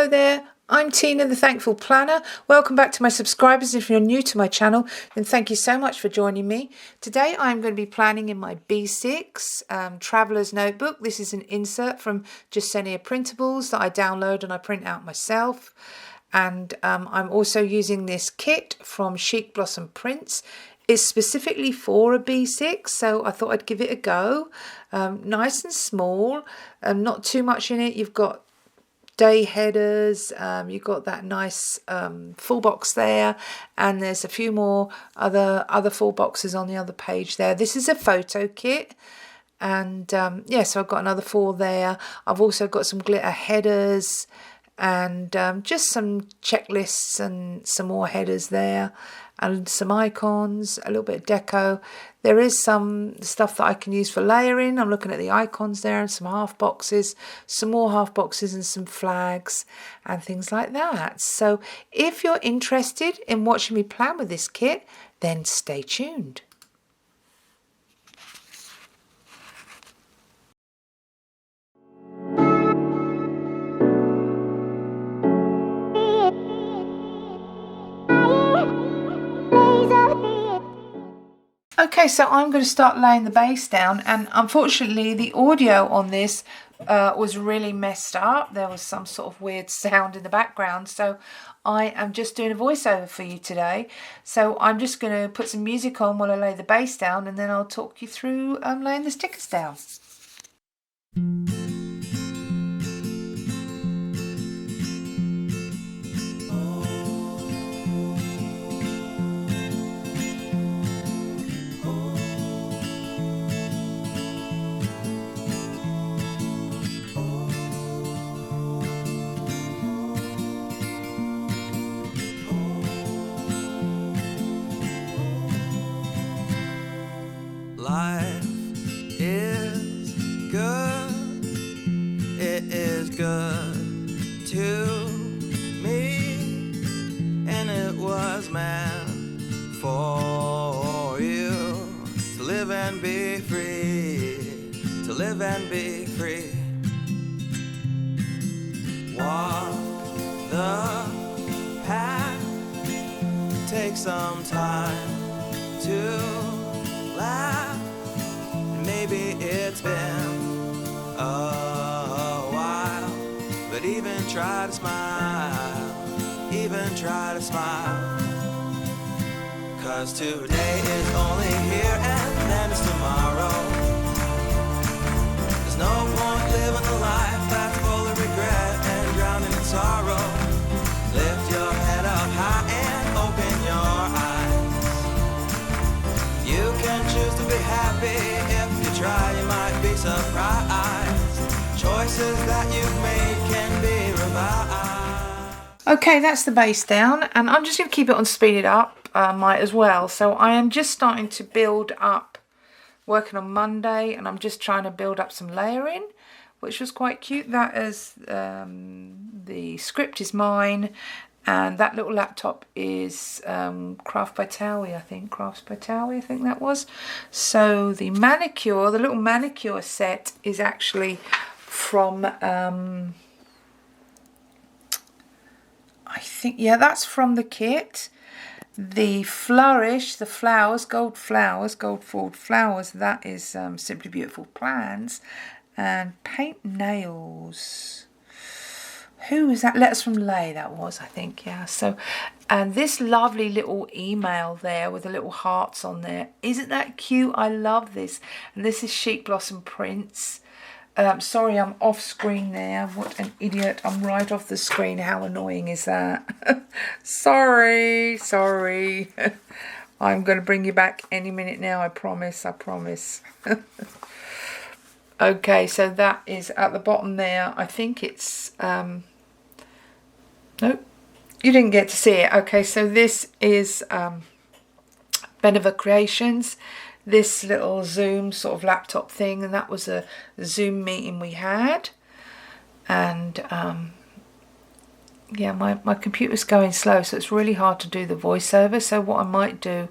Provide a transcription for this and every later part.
Hello there, I'm Tina the Thankful Planner. Welcome back to my subscribers. If you're new to my channel, then thank you so much for joining me. Today I'm going to be planning in my B6 Traveler's Notebook. This is an insert from Jasenia Printables that I download and I print out myself. And I'm also using this kit from Chic Blossom Prints. It's specifically for a B6, so I thought I'd give it a go. Nice and small, not too much in it. You've got day headers, you've got that nice full box there, and there's a few more other full boxes on the other page there. This is a photo kit, and yeah, so I've got another 4 there. I've also got some glitter headers and just some checklists and some more headers there, and some icons, a little bit of deco. There is some stuff that I can use for layering. I'm looking at the icons there and some half boxes, some more half boxes and some flags and things like that. So if you're interested in watching me plan with this kit, then stay tuned. Okay, so I'm going to start laying the base down, and unfortunately the audio on this was really messed up. There was some sort of weird sound in the background, so I am just doing a voiceover for you today. So I'm just going to put some music on while I lay the base down, and then I'll talk you through laying the stickers down. Life is good, it is good to me, and it was meant for you to live and be free, to live and be free. Walk the path, take some time to laugh. Maybe it's been a while, but even try to smile, even try to smile. 'Cause today is only here and then it's tomorrow. There's no point living a life that's full of regret and drowning in sorrow. Lift your head up high and open your eyes. You can choose to be happy. Try, you might be surprised. Choices that you've made can be revised. Okay, that's the base down, and I'm just going to keep it on speeded up, might as well. So I am just starting to build up, working on Monday, and I'm just trying to build up some layering, which was quite cute. That is, the script is mine, and that little laptop is Crafts by Towie, I think that was. So the manicure, the little manicure set is actually from, I think, yeah, that's from the kit. The flourish, the flowers, gold forward flowers, that is Simply Beautiful Plans. And paint nails. Who was that? Letters from Lay, that was, I think, yeah. So, and this lovely little email there with the little hearts on there. Isn't that cute? I love this. And this is Chic Blossom Prints. Sorry, I'm off screen there. What an idiot. I'm right off the screen. How annoying is that? Sorry. I'm going to bring you back any minute now. I promise. Okay, so that is at the bottom there. I think it's... Nope, you didn't get to see it. Okay, so this is Beneva Creations, this little Zoom sort of laptop thing, and that was a Zoom meeting we had. And yeah, my computer's going slow, so it's really hard to do the voiceover. So what I might do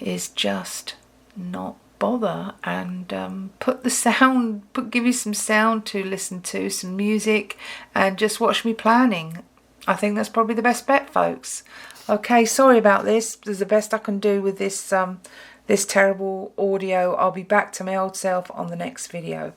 is just not bother and give you some sound to listen to, some music, and just watch me planning. I think that's probably the best bet, folks. Okay, sorry about this. This is the best I can do with this this terrible audio. I'll be back to my old self on the next video.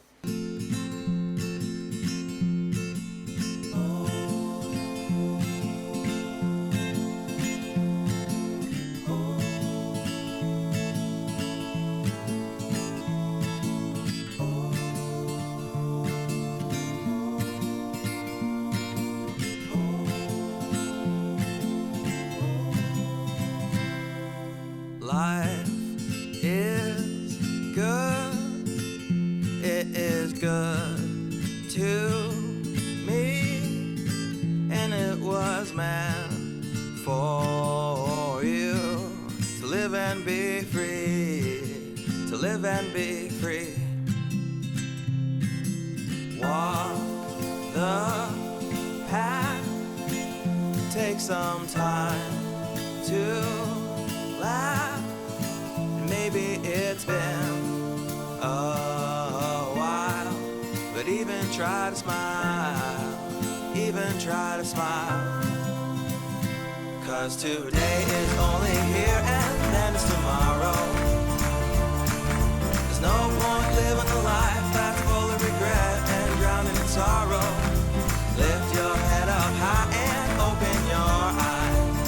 Life is good, it is good to me, and it was meant for you to live and be free, to live and be free. Walk the path, take some time to laugh. Maybe it's been a while, but even try to smile, even try to smile. 'Cause today is only here and then it's tomorrow. There's no point living a life that's full of regret and drowning in sorrow. Lift your head up high and open your eyes.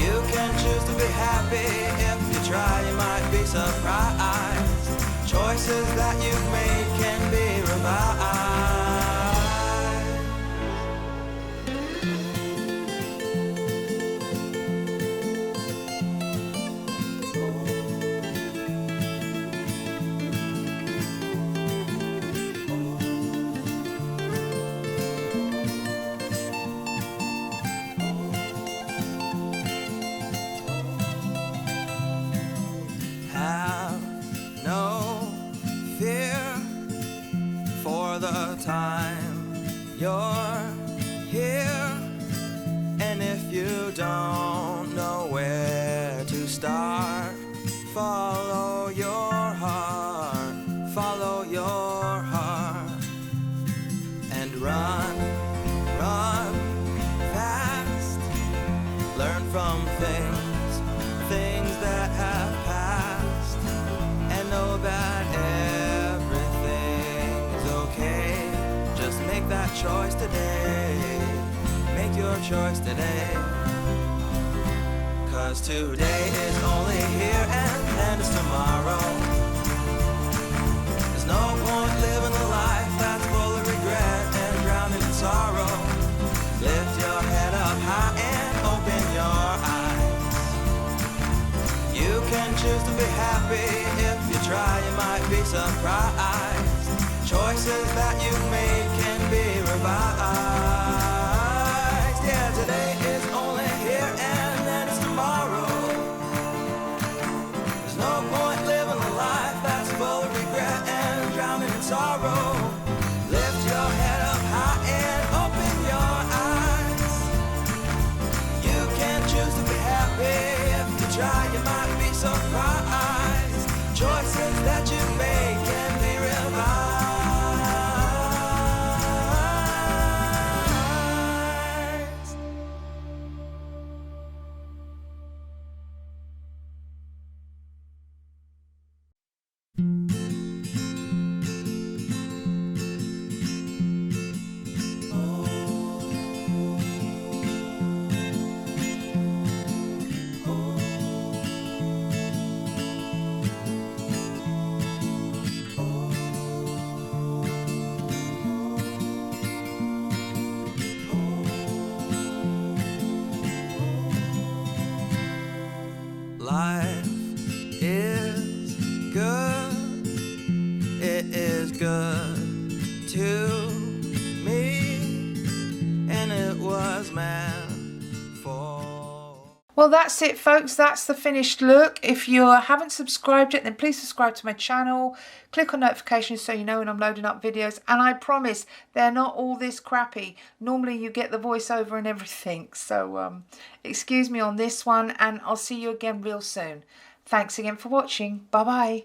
You can choose to be happy. If you try, you might be surprised. Choices that you've made can be revised. The time you're here, and if you don't know where to start, follow your heart, follow your heart, and run fast. Learn from things that have passed, and know that make that choice today. Make your choice today. 'Cause today is only here and then it's tomorrow. There's no point living a life that's full of regret and drowning in sorrow. Lift your head up high and open your eyes. You can choose to be happy. If you try, you might be surprised. Choices that you've made can be revised. Yeah, today is only here and then it's tomorrow. There's no point living a life that's full of regret and drowning in sorrow. Lift your head up high and open your eyes. You can choose to be happy. If you try, you might be surprised. Choices that you make can be revised. Life is good, it is good to me, and it was meant for. Well, that's it, folks. That's the finished look. If you haven't subscribed yet, then please subscribe to my channel. Click on notifications so you know when I'm loading up videos. And I promise they're not all this crappy. Normally you get the voiceover and everything. So excuse me on this one, and I'll see you again real soon. Thanks again for watching. Bye bye.